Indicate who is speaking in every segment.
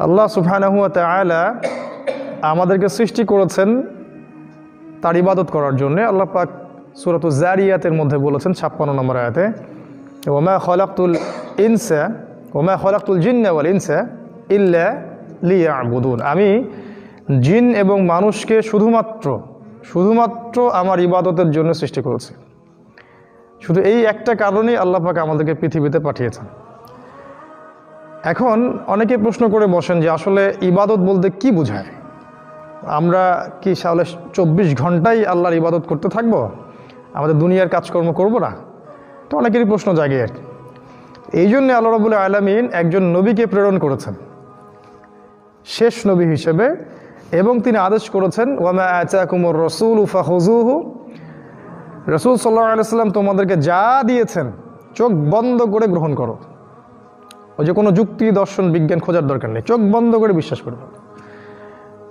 Speaker 1: আল্লাহ সুবহানাহু ওয়া তাআলা আমাদেরকে সৃষ্টি করেছেন তার ইবাদত করার জন্য। আল্লাহ পাক সূরাতুজ জারিয়াতের মধ্যে বলেছেন 56 নম্বর আয়াতে, ওমা খলাকতুল জিন্না ওয়াল ইনসা ইল্লা লিয়াবুদুন, আমি জিন এবং মানুষকে শুধুমাত্র আমার ইবাদতের জন্য সৃষ্টি করেছি। শুধু এই একটা কারণেই আল্লাহ পাক আমাদেরকে পৃথিবীতে পাঠিয়েছেন। এখন অনেকে প্রশ্ন করে বসেন যে আসলে ইবাদত বলতে কি বোঝায়? আমরা কি তাহলে 24 ঘন্টাই আল্লাহর ইবাদত করতে থাকবো, আমাদের দুনিয়ার কাজকর্ম করব না? তো অনেকেরই প্রশ্ন জাগে আর কি। এই জন্যে আল্লাহ রাব্বুল আলামিন একজন নবীকে প্রেরণ করেছেন শেষ নবী হিসেবে, এবং তিনি আদেশ করেছেন ওয়ামা আতাকুমুর রাসূলু ফাখুযুহু, রাসূল সাল্লাল্লাহু আলাইহি ওয়াসাল্লাম তোমাদেরকে যা দিয়েছেন চোখ বন্ধ করে গ্রহণ করো। ওই যে কোনো যুক্তি দর্শন বিজ্ঞান খোঁজার দরকার নেই, চোখ বন্ধ করে বিশ্বাস করবে।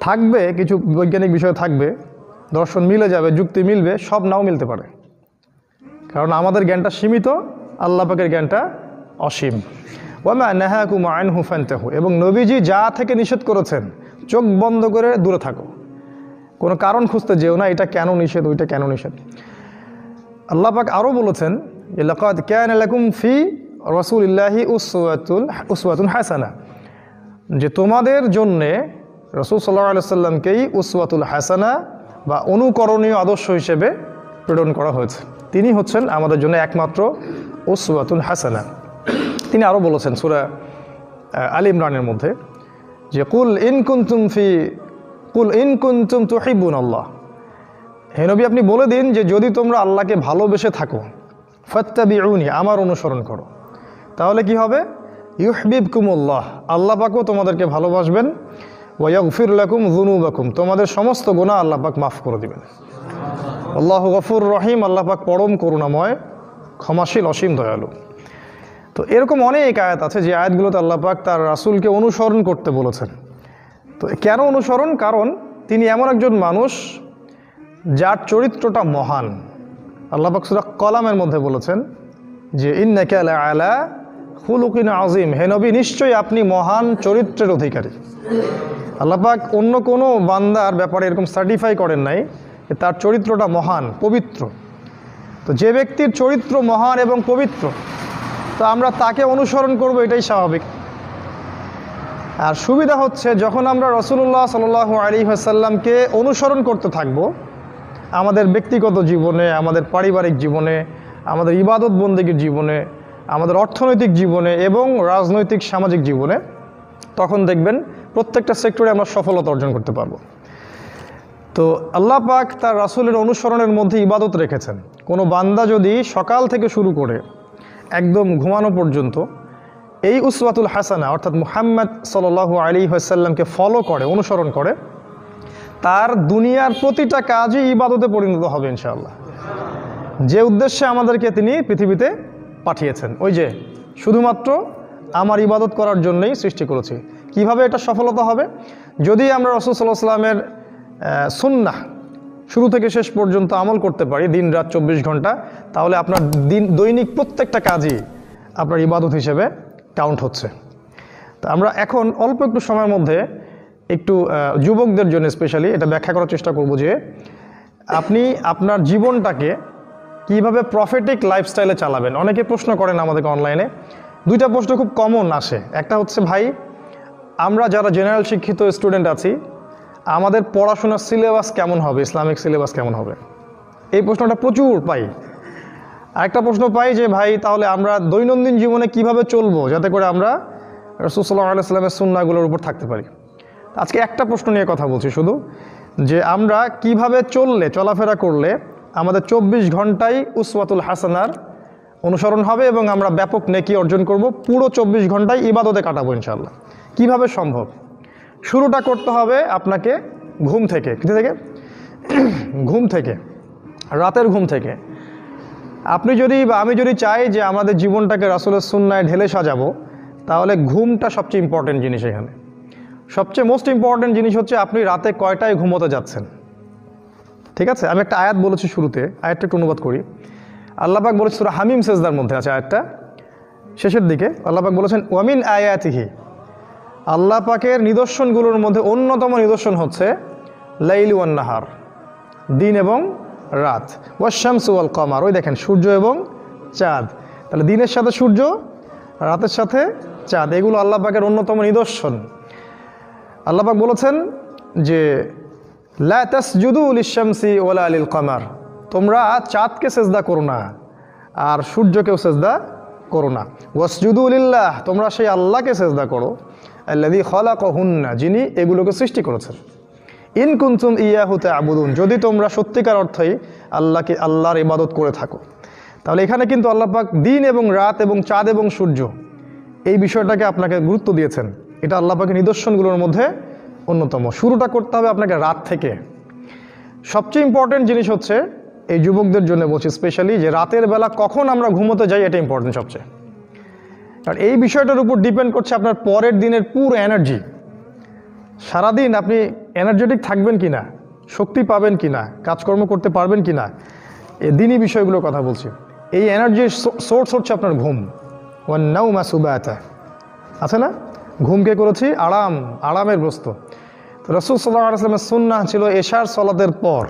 Speaker 1: থাকবে কিছু বৈজ্ঞানিক বিষয় থাকবে, দর্শন মিলে যাবে, যুক্তি মিলবে, সব নাও মিলতে পারে, কারণ আমাদের জ্ঞানটা সীমিত, আল্লাহ পাকের জ্ঞানটা অসীম। ওয়ামা নাহাকুম আনহু ফান্তাহু, এবং নবীজি যা থেকে নিষেধ করেছেন চোখ বন্ধ করে দূরে থাকো, কোনো কারণ খুঁজতে যেও না, এটা কেন নিষেধ, ওইটা কেন নিষেধ। আল্লাহ পাক আরও বলেছেন যে লাকাদ কানা লাকুম ফি রাসূলিল্লাহি উসওয়াতুন হাসানা, যে তোমাদের জন্যে রাসূল সাল্লাল্লাহু আলাইহি সাল্লামকেই উসওয়াতুল হাসানা বা অনুকরণীয় আদর্শ হিসেবে প্রেরণ করা হয়েছে। তিনি হচ্ছেন আমাদের জন্য একমাত্র উসওয়াতুল হাসানা। তিনি আরও বলেছেন সূরা আল ইমরানের মধ্যে যে কুল ইন কুনতুম তুহিব্বুনাল্লাহ, হে নবী আপনি বলে দিন যে যদি তোমরা আল্লাহকে ভালোবেসে থাকো, ফাত্তাবিউনি, আমার অনুসরণ করো, তাহলে কি হবে? ইউহিব্বুকুমুল্লাহ, আল্লাহ পাকও তোমাদেরকে ভালোবাসবেন, ওয়া ইয়াগফির লাকুম যুনুবাকুম, তোমাদের সমস্ত গুনাহ আল্লাহ পাক মাফ করে দিবেন। আল্লাহু গফুর রহিম, আল্লাহ পাক পরম করুণাময়, ক্ষমাশীল, অসীম দয়ালু। তো এরকম অনেক আয়াত আছে যে আয়াতগুলোতে আল্লাহ পাক তার রাসূলকে অনুসরণ করতে বলেছেন। তো কেন অনুসরণ? কারণ তিনি এমন একজন মানুষ যার চরিত্রটা মহান। আল্লাহ পাক সূরা কলামের মধ্যে বলেছেন যে ইন্নাকা লাআলা খুলুকিন আযীম, হে নবী নিশ্চয়ই আপনি মহান চরিত্রের অধিকারী। আল্লাহ পাক অন্য কোনো বান্দার ব্যাপারে এরকম সার্টিফাই করেন নাই যে তার চরিত্রটা মহান, পবিত্র। তো যে ব্যক্তির চরিত্র মহান এবং পবিত্র, তো আমরা তাকে অনুসরণ করব, এটাই স্বাভাবিক। আর সুবিধা হচ্ছে যখন আমরা রাসূলুল্লাহ সাল্লাল্লাহু আলাইহি ওয়াসাল্লামকে অনুসরণ করতে থাকব আমাদের ব্যক্তিগত জীবনে, আমাদের পারিবারিক জীবনে, আমাদের ইবাদত বন্দেগীর জীবনে, আমাদের অর্থনৈতিক জীবনে এবং রাজনৈতিক সামাজিক জীবনে, তখন দেখবেন প্রত্যেকটা সেক্টরে আমরা সফলতা অর্জন করতে পারব। তো আল্লাহ পাক তার রাসূলের অনুসরণের মধ্যে ইবাদত রেখেছেন। কোনো বান্দা যদি সকাল থেকে শুরু করে একদম ঘুমানো পর্যন্ত এই উসওয়াতুল হাসানা অর্থাৎ মুহাম্মদ সাল্লাল্লাহু আলাইহি ওয়াসাল্লামকে ফলো করে, অনুসরণ করে, তার দুনিয়ার প্রতিটা কাজই ইবাদতে পরিণত হবে ইনশাআল্লাহ, যে উদ্দেশ্যে আমাদেরকে তিনি পৃথিবীতে পাঠিয়েছেন। ওই যে শুধুমাত্র আমার ইবাদত করার জন্যই সৃষ্টি করেছি। কিভাবে এটা সফলতা হবে? যদি আমরা রাসূল সাল্লাল্লাহু আলাইহি ওয়াসাল্লামের সুন্নাহ শুরু থেকে শেষ পর্যন্ত আমল করতে পারি দিন রাত 24 ঘন্টা, তাহলে আপনার দৈনিক প্রত্যেকটা কাজই আপনার ইবাদত হিসেবে কাউন্ট হচ্ছে। তো আমরা এখন অল্প একটু সময়ের মধ্যে একটু যুবকদের জন্য স্পেশালি এটা ব্যাখ্যা করার চেষ্টা করব যে আপনি আপনার জীবনটাকে কিভাবে প্রফেটিক লাইফস্টাইলে চালাবেন। অনেকে প্রশ্ন করেন আমাদেরকে অনলাইনে, দুইটা প্রশ্ন খুব কমন আসে। একটা হচ্ছে, ভাই আমরা যারা জেনারেল শিক্ষিত স্টুডেন্ট আছি আমাদের পড়াশোনার সিলেবাস কেমন হবে, ইসলামিক সিলেবাস কেমন হবে, এই প্রশ্নটা প্রচুর পাই। আরেকটা প্রশ্ন পাই যে ভাই তাহলে আমরা দৈনন্দিন জীবনে কিভাবে চলবো যাতে করে আমরা রাসূল সাল্লাল্লাহু আলাইহি ওয়াসাল্লামের সুন্নাহগুলোর উপর থাকতে পারি। আজকে একটা প্রশ্ন নিয়ে কথা বলছি শুধু, যে আমরা কিভাবে চলাফেরা করলে আমাদের 24 ঘন্টাই উসওয়াতুল হাসানার অনুসরণ হবে এবং আমরা ব্যাপক নেকি অর্জন করব, পুরো 24 ঘন্টায় ইবাদতে কাটাবো ইনশাআল্লাহ। কিভাবে সম্ভব? শুরুটা করতে হবে আপনাকে ঘুম থেকে। কোথা থেকে? ঘুম থেকে, রাতের ঘুম থেকে। আপনি যদি বা আমি যদি চাই যে আমাদের জীবনটাকে রাসূলের সুন্নায় ঢেলে সাজাবো, তাহলে ঘুমটা সবচেয়ে ইম্পর্টেন্ট জিনিস। এখানে সবচেয়ে মোস্ট ইম্পর্টেন্ট জিনিস হচ্ছে আপনি রাতে কয়টায় ঘুমোতে যাচ্ছেন। ঠিক আছে, আমি একটা আয়াত বলেছি শুরুতে, আয়াতটা একটু অনুবাদ করি। আল্লাহ পাক বলেছে সূরা হামিম সেজদার মধ্যে আছে আয়াতটা, শেষের দিকে আল্লাহ পাক বলেছেন ওয়ামিন আয়াতিহি, আল্লাহ পাকের নিদর্শনগুলোর মধ্যে অন্যতম নিদর্শন হচ্ছে লাইল ওয়ান নাহার, দিন এবং রাত, ওয়াশ-শামসু ওয়াল কমার, ওই দেখেন সূর্য এবং চাঁদ। তাহলে দিনের সাথে সূর্য, রাতের সাথে চাঁদ, এগুলো আল্লাহ পাকের অন্যতম নিদর্শন। আল্লাহ পাক বলেছেন যে লা তাসজুদু লিশ-শামসি ওয়ালা লিল কমার, তোমরা চাঁদকে সেজদা করো না আর সূর্যকেও সেজদা করো না। ওয়াসজুদু লিল্লাহ, তোমরা সেই আল্লাহকে সেজদা করো, আল্লাযী খালাকাহুন্না, যিনি এগুলোকে সৃষ্টি করেছেন। ইন কুনতুম ইয়াহু তা'বুদুন, যদি তোমরা সত্যিকার অর্থেই আল্লাহর ইবাদত করে থাকো। তাহলে এখানে কিন্তু আল্লাহ পাক দিন এবং রাত এবং চাঁদ এবং সূর্য এই বিষয়টাকে আপনাকে গুরুত্ব দিয়েছেন। এটা আল্লাহ পাকের নিদর্শনগুলোর মধ্যে অন্যতম। শুরুটা করতে হবে আপনাকে রাত থেকে। সবচেয়ে ইম্পর্টেন্ট জিনিস হচ্ছে, এই যুবকদের জন্য বলছি স্পেশালি, যে রাতের বেলা কখন আমরা ঘুমোতে যাই, এটা ইম্পর্টেন্ট সবচেয়ে। কারণ এই বিষয়টার উপর ডিপেন্ড করছে আপনার পরের দিনের পুরো এনার্জি। সারাদিন আপনি এনার্জেটিক থাকবেন কি না, শক্তি পাবেন কি না, কাজকর্ম করতে পারবেন কি না, এই দিনই বিষয়গুলোর কথা বলছি। এই এনার্জির সোর্স হচ্ছে আপনার ঘুম। ওয়ান নাওমা সুবাতা, আছে না, ঘুমকে করেছি আরামের বস্তু। তো রাসূল সাল্লাল্লাহু আলাইহি ওয়াসাল্লামের সুন্নাহ ছিল এশার সালাতের পর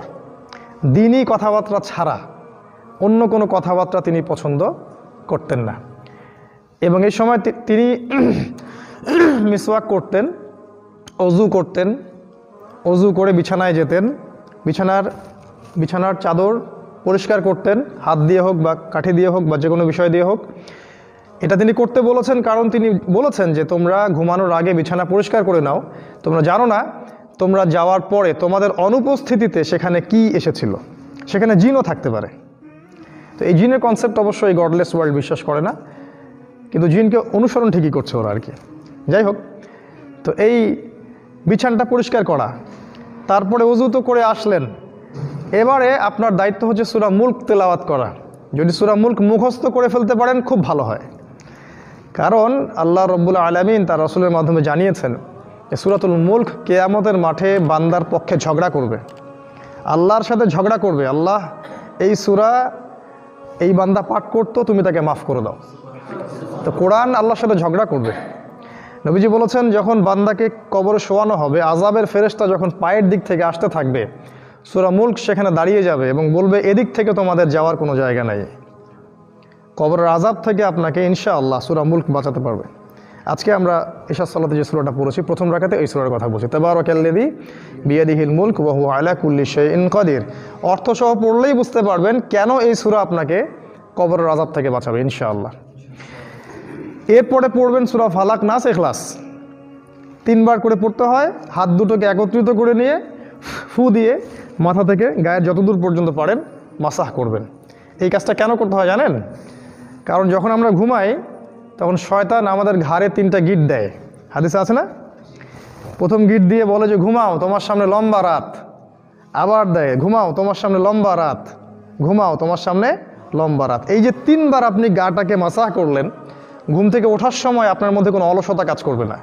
Speaker 1: দিনই কথাবার্তা ছাড়া অন্য কোনো কথাবার্তা তিনি পছন্দ করতেন না। এবং এই সময় তিনি মিসওয়াক করতেন, অজু করতেন, অজু করে বিছানায় যেতেন, বিছানার চাদর পরিষ্কার করতেন, হাত দিয়ে হোক বা কাঠি দিয়ে হোক বা যে কোনো বিষয় দিয়ে হোক। এটা তিনি করতে বলেছেন কারণ তিনি বলেছেন যে তোমরা ঘুমানোর আগে বিছানা পরিষ্কার করে নাও, তোমরা জানো না তোমরা যাওয়ার পরে তোমাদের অনুপস্থিতিতে সেখানে কি এসেছিল, সেখানে জিনও থাকতে পারে। তো এই জিনের কনসেপ্ট অবশ্যই এই গডলেস ওয়ার্ল্ড বিশ্বাস করে না, কিন্তু জিনকে অনুসরণ ঠিকই করছে ওরা আর কি। যাই হোক, তো এই বিছানাটা পরিষ্কার করা, তারপরে ওযু তো করে আসলেন, এবারে আপনার দায়িত্ব হচ্ছে সূরা মুলক তেলাওয়াত করা। যদি সূরা মুলক মুখস্থ করে ফেলতে পারেন খুব ভালো হয়, কারণ আল্লাহ রাব্বুল আলামিন তার রাসূলের মাধ্যমে জানিয়েছেন যে সূরাতুল মুলক কিয়ামতের মাঠে বান্দার পক্ষে ঝগড়া করবে, আল্লাহর সাথে ঝগড়া করবে। আল্লাহ এই সূরা এই বান্দা পাঠ করতো, তুমি তাকে মাফ করে দাও। তো কোরআন আল্লাহর সাথে ঝগড়া করবে। নবীজি বলেছেন যখন বান্দাকে কবরে শোয়ানো হবে, আযাবের ফেরেশতা যখন পায়ের দিক থেকে আসতে থাকবে, সূরা মুলক সেখানে দাঁড়িয়ে যাবে এবং বলবে এদিক থেকে তোমাদের যাওয়ার কোনো জায়গা নাই। কবরের আযাব থেকে আপনাকে ইনশাআল্লাহ সূরা মুলক বাঁচাতে পারবে। আজকে আমরা ইশা সালাতে যে সূরাটা পড়েছি প্রথম রাকাতে, এই সূরার কথা বলছি, তাবারাকাল্লাযী বিয়াদিহিল মুলক ওয়া হুয়া আলা কুল্লি শাইইন কাদির। অর্থসহ পড়লেই বুঝতে পারবেন কেন এই সূরা আপনাকে কবরের আযাব থেকে বাঁচাবে ইনশাআল্লাহ। এরপরে পড়বেন সূরা ফালাক, নাস, ইখলাস, 3 বার করে পড়তে হয়। হাত দুটোকে একত্রিত করে নিয়ে ফু দিয়ে মাথা থেকে গায়ের যতদূর পর্যন্ত পারেন মাসাহ করবেন। এই কাজটা কেন করতে হয় জানেন? কারণ যখন আমরা ঘুমাই তখন শয়তান আমাদের ঘাড়ে 3টা গিট দেয়, হাদিসে আছে না? প্রথম গিট দিয়ে বলে যে ঘুমাও, তোমার সামনে লম্বা রাত। আবার দেয় ঘুমাও, তোমার সামনে লম্বা রাত, ঘুমাও, তোমার সামনে লম্বা রাত। এই যে 3 বার আপনি গাটাকে মাসাহ করলেন, ঘুম থেকে ওঠার সময় আপনার মধ্যে কোনো অলসতা কাজ করবে না,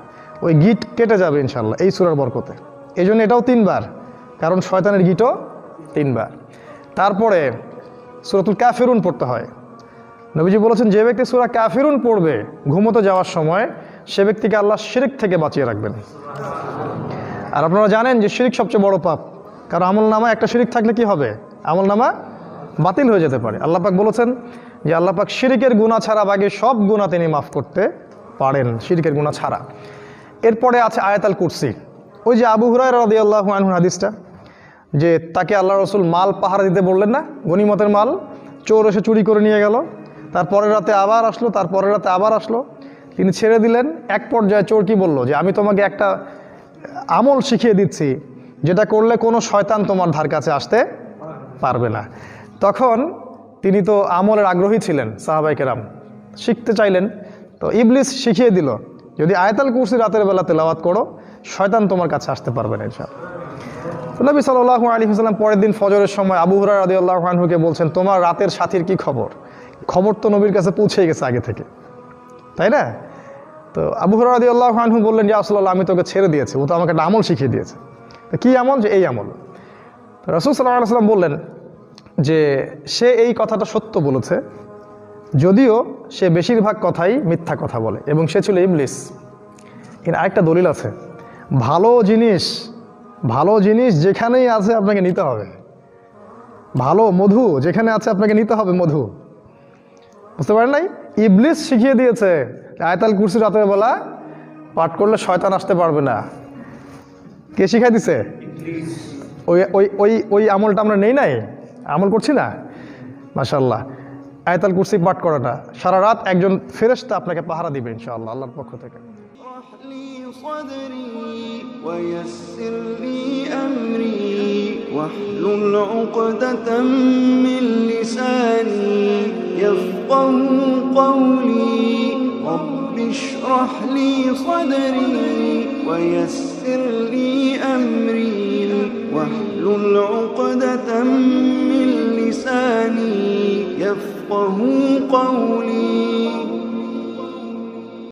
Speaker 1: ওই গিট কেটে যাবে ইনশাল্লাহ এই সূরার বরকতে। এই জন্য এটাও 3 বার, কারণ শয়তানের গিটও 3 বার। তারপরে সূরাতুল কাফিরুন পড়তে হয়। নবীজি বলেছেন যে ব্যক্তি সূরা কাফিরুন পড়বে ঘুমোতে যাওয়ার সময়, সে ব্যক্তিকে আল্লাহ শিরক থেকে বাঁচিয়ে রাখবেন। আর আপনারা জানেন যে শিরক সবচেয়ে বড় পাপ, কারণ আমলনামায় একটা শিরক থাকলে কি হবে? আমলনামা বাতিল হয়ে যেতে পারে। আল্লাহ পাক বলেছেন যে আল্লাহ পাক শিরকের গুনাহ ছাড়া বাকি সব গুনাহ তিনি মাফ করতে পারেন, শিরকের গুনাহ ছাড়া। এরপরে আছে আয়াতুল কুরসি। ওই যে আবু হুরায়রা রাদিয়াল্লাহু আনহু হাদিসটা, যে তাকে আল্লাহ রাসূল মাল পাহারা দিতে বললেন না, গনিমতের মাল, চোর এসে চুরি করে নিয়ে গেল, তারপরের রাতে আবার আসলো, তারপরের রাতে আবার আসলো, তিনি ছেড়ে দিলেন। এক পর্যায়ে চোর কি বলল যে আমি তোমাকে একটা আমল শিখিয়ে দিচ্ছি, যেটা করলে কোনো শয়তান তোমার ধার কাছে আসতে পারবে না। তখন তিনি তো আমলের আগ্রহী ছিলেন, সাহাবায়ে কেরাম শিখতে চাইলেন, তো ইবলিস শিখিয়ে দিল যদি আয়াতুল কুরসি রাতের বেলা তেলাওয়াত করো, শয়তান তোমার কাছে আসতে পারবে না ইনশাআল্লাহ। তো নবী সাল্লাল্লাহু আলাইহি ওয়াসাল্লাম পরের দিন ফজরের সময় আবু হুরায়রা রাদিয়াল্লাহু আনহুকে বলছেন তোমার রাতের সাথীর কি খবর? খবর তো নবীর কাছে পৌঁছেই গেছে আগে থেকে, তাই না? তো আবু হুরায়রা রাদিয়াল্লাহু আনহু বললেন যে রাসূলুল্লাহ আমি তোকে ছেড়ে দিয়েছি, ও তো আমাকে একটা আমল শিখিয়ে দিয়েছে। তো কী আমল? যে এই আমল। রাসূল সাল্লাল্লাহু আলাইহি ওয়াসাল্লাম বললেন যে সে এই কথাটা সত্য বলেছে, যদিও সে বেশিরভাগ কথাই মিথ্যা কথা বলে, এবং সে ছিল ইবলিস। কিন্তু আরেকটা দলিল আছে, ভালো জিনিস যেখানেই আছে আপনাকে নিতে হবে। ভালো মধু যেখানে আছে আপনাকে নিতে হবে মধু। বুঝতে পারেন নাই? ইবলিস শিখিয়ে দিয়েছে আয়াতুল কুরসি রাতের বেলা পাঠ করলে শয়তান আসতে পারবে না। কে শিখাই দিছে? ওই ওই ওই ওই আমলটা আমরা নেই নাই, আমল করছি না। মাশাআল্লাহ, আয়াতুল কুরসি পাঠ করাটা সারা রাত একজন ফেরেশতা আপনাকে পাহারা দিবে ইনশাআল্লাহ আল্লাহর পক্ষ থেকে।
Speaker 2: ويسر لي أمري واحلل عقدة من لساني يفقه قولي رب اشرح لي صدري ويسر لي أمري واحلل عقدة من لساني يفقه قولي